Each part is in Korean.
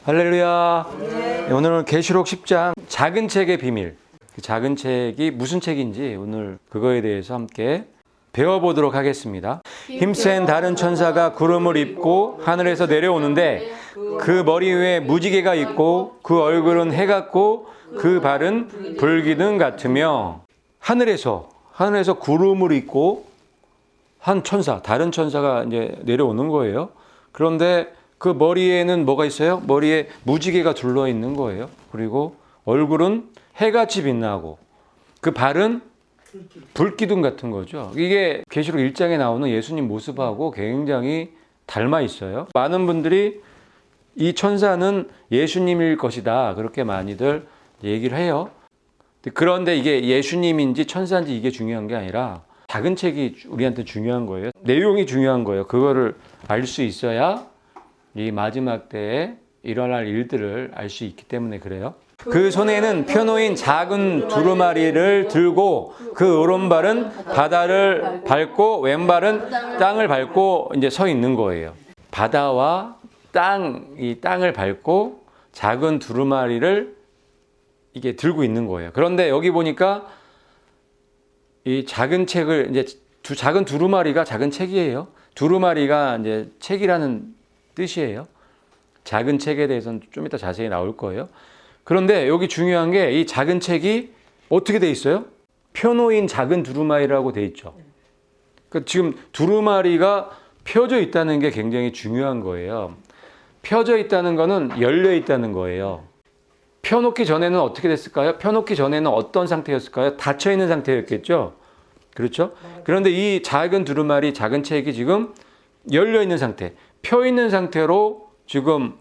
할렐루야. 네, 오늘은 계시록 10장 작은 책의 비밀. 그 작은 책이 무슨 책인지 오늘 그거에 대해서 함께 배워보도록 하겠습니다. 힘센 다른 천사가 구름을 입고 하늘에서 내려오는데 그 머리 위에 무지개가 있고 그 얼굴은 해 같고 그 발은 불기둥 같으며 하늘에서 구름을 입고 한 천사, 다른 천사가 이제 내려오는 거예요. 그런데 그 머리에는 뭐가 있어요? 머리에 무지개가 둘러 있는 거예요. 그리고 얼굴은 해같이 빛나고 그 발은 불기둥 같은 거죠. 이게 계시록 1장에 나오는 예수님 모습하고 굉장히 닮아 있어요. 많은 분들이 이 천사는 예수님일 것이다, 그렇게 많이들 얘기를 해요. 그런데 이게 예수님인지 천사인지 이게 중요한 게 아니라 작은 책이 우리한테 중요한 거예요. 내용이 중요한 거예요. 그거를 알 수 있어야 이 마지막 때에 일어날 일들을 알 수 있기 때문에 그래요. 그 손에는 펴놓인 작은 두루마리를 들고 그 오른발은 바다를 밟고 왼발은 땅을 밟고 이제 서 있는 거예요. 바다와 이 땅을 밟고 작은 두루마리를 이게 들고 있는 거예요. 그런데 여기 보니까 이 작은 책을 이제 작은 두루마리가 작은 책이에요. 두루마리가 이제 책이라는 뜻이에요. 작은 책에 대해서는 좀 이따 자세히 나올 거예요. 그런데 여기 중요한 게 이 작은 책이 어떻게 돼 있어요? 펴놓인 작은 두루마리라고 돼 있죠. 그러니까 지금 두루마리가 펴져 있다는 게 굉장히 중요한 거예요. 펴져 있다는 거는 열려 있다는 거예요. 펴놓기 전에는 어떻게 됐을까요? 펴놓기 전에는 어떤 상태였을까요? 닫혀 있는 상태였겠죠. 그렇죠? 그런데 이 작은 두루마리, 작은 책이 지금 열려 있는 상태, 펴 있는 상태로 지금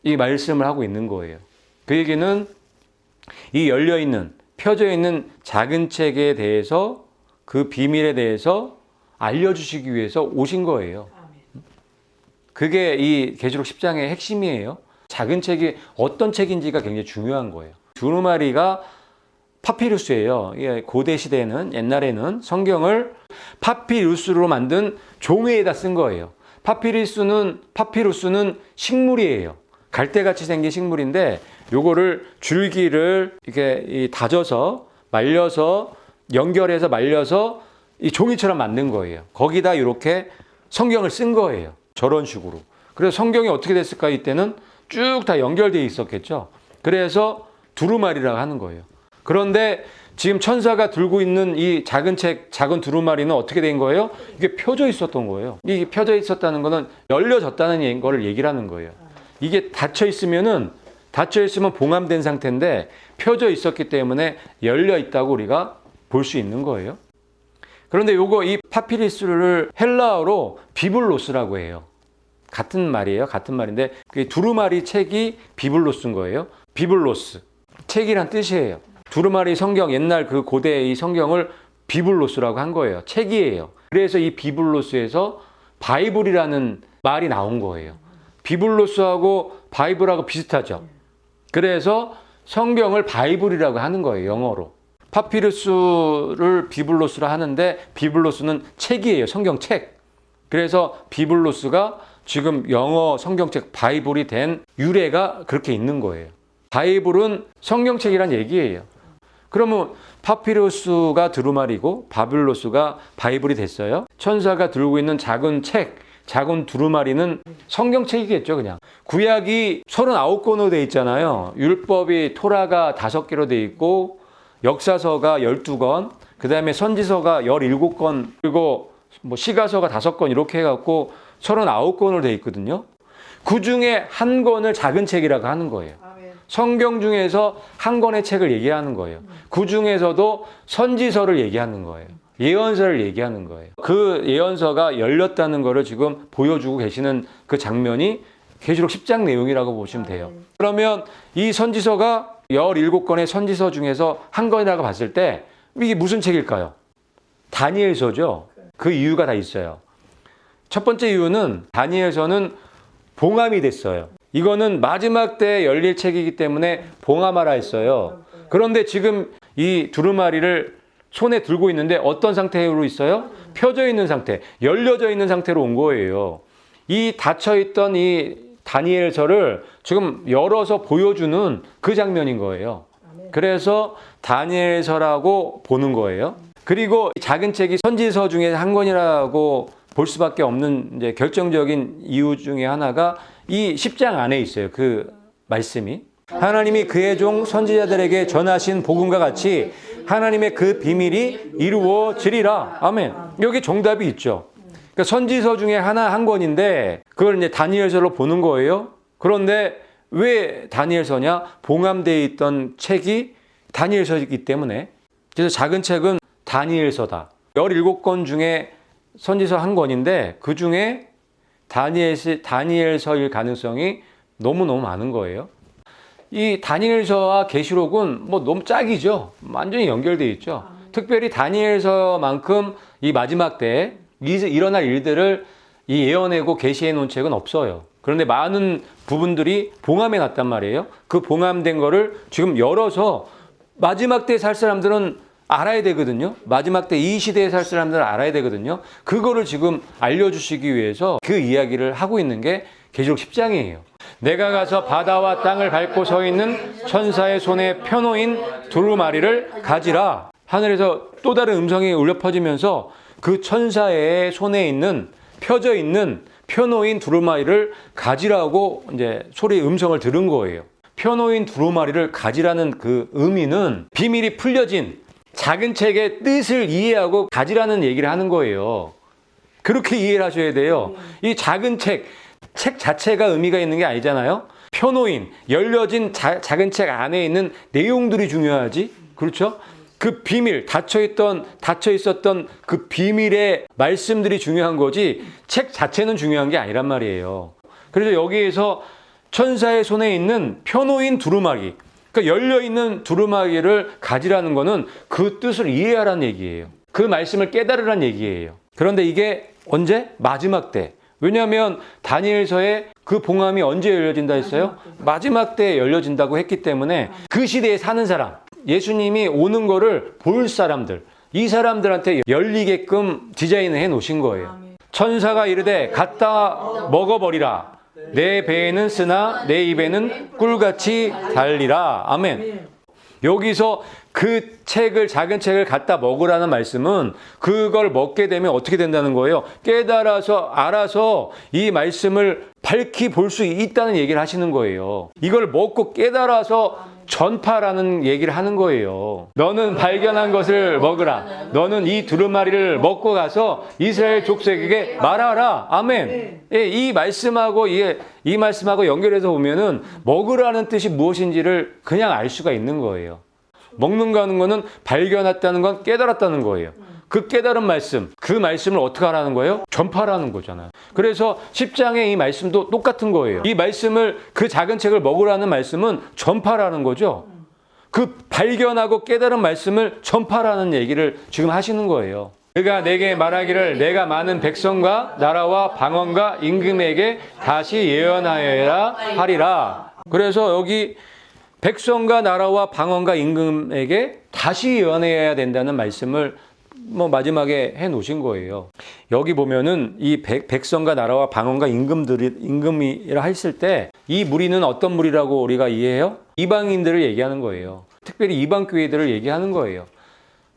이 말씀을 하고 있는 거예요. 그 얘기는 이 열려 있는, 펴져 있는 작은 책에 대해서, 그 비밀에 대해서 알려주시기 위해서 오신 거예요. 그게 이 계시록 10장의 핵심이에요. 작은 책이 어떤 책인지가 굉장히 중요한 거예요. 두루마리가 파피루스예요. 고대 시대에는, 옛날에는 성경을 파피루스로 만든 종이에다 쓴 거예요. 파피루스는 식물이에요. 갈대같이 생긴 식물인데 요거를 줄기를 이렇게 다져서 말려서 연결해서 말려서 이 종이처럼 만든 거예요. 거기다 이렇게 성경을 쓴 거예요. 저런 식으로. 그래서 성경이 어떻게 됐을까? 이때는 쭉 다 연결되어 있었겠죠. 그래서 두루마리라고 하는 거예요. 그런데 지금 천사가 들고 있는 이 작은 책, 작은 두루마리는 어떻게 된 거예요? 이게 펴져 있었던 거예요. 이게 펴져 있었다는 거는 열려졌다는 거를 얘기를 하는 거예요. 이게 닫혀 있으면 봉함된 상태인데 펴져 있었기 때문에 열려 있다고 우리가 볼 수 있는 거예요. 그런데 이 파피루스를 헬라어로 비블로스라고 해요. 같은 말이에요. 같은 말인데 그 두루마리 책이 비블로스인 거예요. 비블로스. 책이란 뜻이에요. 두루마리 성경, 옛날 그 고대의 이 성경을 비블로스라고 한 거예요. 책이에요. 그래서 이 비블로스에서 바이블이라는 말이 나온 거예요. 비블로스하고 바이블하고 비슷하죠. 그래서 성경을 바이블이라고 하는 거예요. 영어로. 파피루스를 비블로스라 하는데 비블로스는 책이에요. 성경책. 그래서 비블로스가 지금 영어 성경책 바이블이 된 유래가 그렇게 있는 거예요. 바이블은 성경책이란 얘기예요. 그러면 파피루스가 두루마리고 바빌로스가 바이블이 됐어요. 천사가 들고 있는 작은 책, 작은 두루마리는 성경책이겠죠, 그냥. 구약이 39권으로 돼 있잖아요. 율법이 토라가 5개로 돼 있고 역사서가 12권, 그 다음에 선지서가 17권, 그리고 시가서가 5권 이렇게 해갖고 39권으로 돼 있거든요. 그 중에 한 권을 작은 책이라고 하는 거예요. 성경 중에서 한 권의 책을 얘기하는 거예요. 그 중에서도 선지서를 얘기하는 거예요. 예언서를 얘기하는 거예요. 그 예언서가 열렸다는 것을 지금 보여주고 계시는 그 장면이 계시록 10장 내용이라고 보시면 돼요. 그러면 이 선지서가 17권의 선지서 중에서 한 권이라고 봤을 때 이게 무슨 책일까요? 다니엘서죠. 그 이유가 다 있어요. 첫 번째 이유는 다니엘서는 봉함이 됐어요. 이거는 마지막 때 열릴 책이기 때문에 봉함하라 했어요. 그런데 지금 이 두루마리를 손에 들고 있는데 어떤 상태로 있어요? 펴져 있는 상태, 열려져 있는 상태로 온 거예요. 이 닫혀있던 이 다니엘서를 지금 열어서 보여주는 그 장면인 거예요. 그래서 다니엘서라고 보는 거예요. 그리고 작은 책이 선지서 중에 한 권이라고 볼 수밖에 없는 이제 결정적인 이유 중에 하나가 이 10장 안에 있어요. 그 말씀이. 하나님이 그의 종 선지자들에게 전하신 복음과 같이 하나님의 그 비밀이 이루어지리라. 아멘. 여기 정답이 있죠. 그러니까 선지서 중에 하나 한 권인데 그걸 이제 다니엘서로 보는 거예요. 그런데 왜 다니엘서냐? 봉함되어 있던 책이 다니엘서이기 때문에. 그래서 작은 책은 다니엘서다. 17권 중에 선지서 한 권인데 그 중에 다니엘서일 가능성이 너무너무 많은 거예요. 이 다니엘서와 계시록은 뭐 너무 짝이죠. 완전히 연결되어 있죠. 특별히 다니엘서만큼 이 마지막 때에 일어날 일들을 예언하고 계시해 놓은 책은 없어요. 그런데 많은 부분들이 봉함해 놨단 말이에요. 그 봉함된 거를 지금 열어서 마지막 때에 살 사람들은 알아야 되거든요. 마지막 때 이 시대에 살 사람들은 알아야 되거든요. 그거를 지금 알려주시기 위해서 그 이야기를 하고 있는 게 계시록 10장이에요. 내가 가서 바다와 땅을 밟고 서 있는 천사의 손에 펴놓인 두루마리를 가지라. 하늘에서 또 다른 음성이 울려 퍼지면서 그 천사의 손에 있는 펴져 있는 펴놓인 두루마리를 가지라고 이제 소리 음성을 들은 거예요. 펴놓인 두루마리를 가지라는 그 의미는 비밀이 풀려진 작은 책의 뜻을 이해하고 가지라는 얘기를 하는 거예요. 그렇게 이해를 하셔야 돼요. 이 작은 책 자체가 의미가 있는 게 아니잖아요. 펴놓인, 열려진 작은 책 안에 있는 내용들이 중요하지. 그렇죠? 그 비밀, 닫혀 있었던 그 비밀의 말씀들이 중요한 거지 책 자체는 중요한 게 아니란 말이에요. 그래서 여기에서 천사의 손에 있는 펴놓인 두루마리, 그러니까 열려있는 두루마리를 가지라는 거는 그 뜻을 이해하라는 얘기예요. 그 말씀을 깨달으라는 얘기예요. 그런데 이게 언제? 마지막 때. 왜냐하면 다니엘서에 그 봉함이 언제 열려진다 했어요? 마지막 때에 열려진다고 했기 때문에 그 시대에 사는 사람, 예수님이 오는 거를 볼 사람들, 이 사람들한테 열리게끔 디자인을 해 놓으신 거예요. 천사가 이르되 갖다 먹어버리라. 내 배에는 쓰나 내 입에는 꿀같이 달리라. 아멘. 여기서 그 책을, 작은 책을 갖다 먹으라는 말씀은 그걸 먹게 되면 어떻게 된다는 거예요? 깨달아서, 알아서 이 말씀을 밝히 볼 수 있다는 얘기를 하시는 거예요. 이걸 먹고 깨달아서 전파라는 얘기를 하는 거예요. 너는 발견한 것을 먹으라. 너는 이 두루마리를 먹고 가서 이스라엘 족속에게 말하라. 아멘. 예, 이 말씀하고 이 말씀하고 연결해서 보면은 먹으라는 뜻이 무엇인지를 그냥 알 수가 있는 거예요. 먹는가 하는 거는 발견했다는 건 깨달았다는 거예요. 그 깨달은 말씀, 그 말씀을 어떻게 하라는 거예요? 전파라는 거잖아요. 그래서 10장의 이 말씀도 똑같은 거예요. 이 말씀을, 그 작은 책을 먹으라는 말씀은 전파라는 거죠. 그 발견하고 깨달은 말씀을 전파라는 얘기를 지금 하시는 거예요. 그가 내게 말하기를 내가 많은 백성과 나라와 방언과 임금에게 다시 예언하여야 하리라. 그래서 여기 백성과 나라와 방언과 임금에게 다시 예언해야 된다는 말씀을 마지막에 해 놓으신 거예요. 여기 보면은 이 백성과 나라와 방언과 임금이라 했을 때 이 무리는 어떤 무리라고 우리가 이해해요? 이방인들을 얘기하는 거예요. 특별히 이방 교회들을 얘기하는 거예요.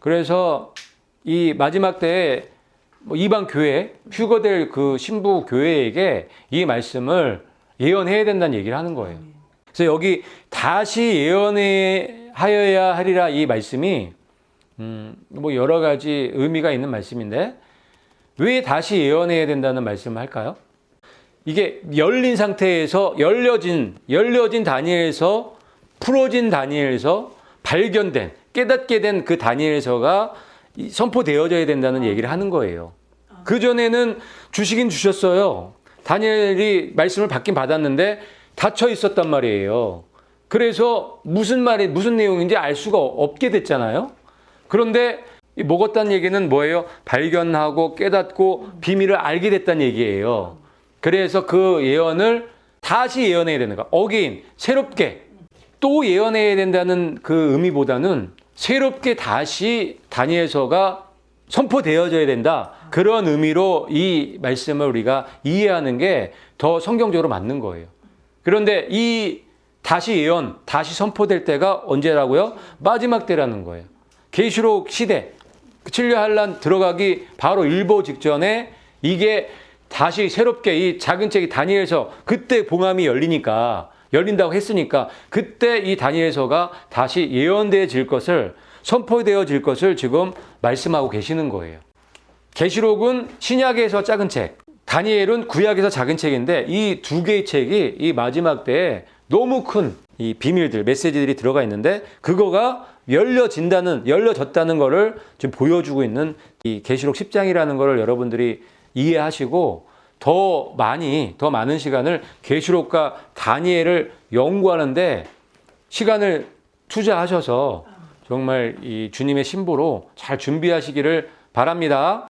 그래서 이 마지막 때에 이방 교회, 휴거될 그 신부 교회에게 이 말씀을 예언해야 된다는 얘기를 하는 거예요. 그래서 여기 다시 예언하여야 하리라 이 말씀이 여러 가지 의미가 있는 말씀인데 왜 다시 예언해야 된다는 말씀을 할까요? 이게 열린 상태에서 열려진 다니엘서, 풀어진 다니엘서, 발견된, 깨닫게 된 그 다니엘서가 선포되어져야 된다는 얘기를 하는 거예요. 그전에는 주시긴 주셨어요. 다니엘이 말씀을 받긴 받았는데 닫혀 있었단 말이에요. 그래서 무슨 내용인지 알 수가 없게 됐잖아요. 그런데 먹었다는 얘기는 뭐예요? 발견하고 깨닫고 비밀을 알게 됐다는 얘기예요. 그래서 그 예언을 다시 예언해야 되는 거야. 어게인, 새롭게 또 예언해야 된다는 그 의미보다는 새롭게 다시 다니엘서가 선포되어져야 된다. 그런 의미로 이 말씀을 우리가 이해하는 게 더 성경적으로 맞는 거예요. 그런데 이 다시 예언, 다시 선포될 때가 언제라고요? 마지막 때라는 거예요. 계시록 시대, 7년 한란 들어가기 바로 일보 직전에 이게 다시 새롭게 이 작은 책이 다니엘서 그때 봉함이 열린다고 했으니까 그때 이 다니엘서가 다시 예언되어질 것을 선포되어질 것을 지금 말씀하고 계시는 거예요. 계시록은 신약에서 작은 책, 다니엘은 구약에서 작은 책인데 이 두 개의 책이 이 마지막 때에 너무 큰 이 비밀들, 메시지들이 들어가 있는데 그거가 열려졌다는 거를 지금 보여주고 있는 이 계시록 10장이라는 거를 여러분들이 이해하시고 더 많은 시간을 계시록과 다니엘을 연구하는데 시간을 투자하셔서 정말 이 주님의 신부로 잘 준비하시기를 바랍니다.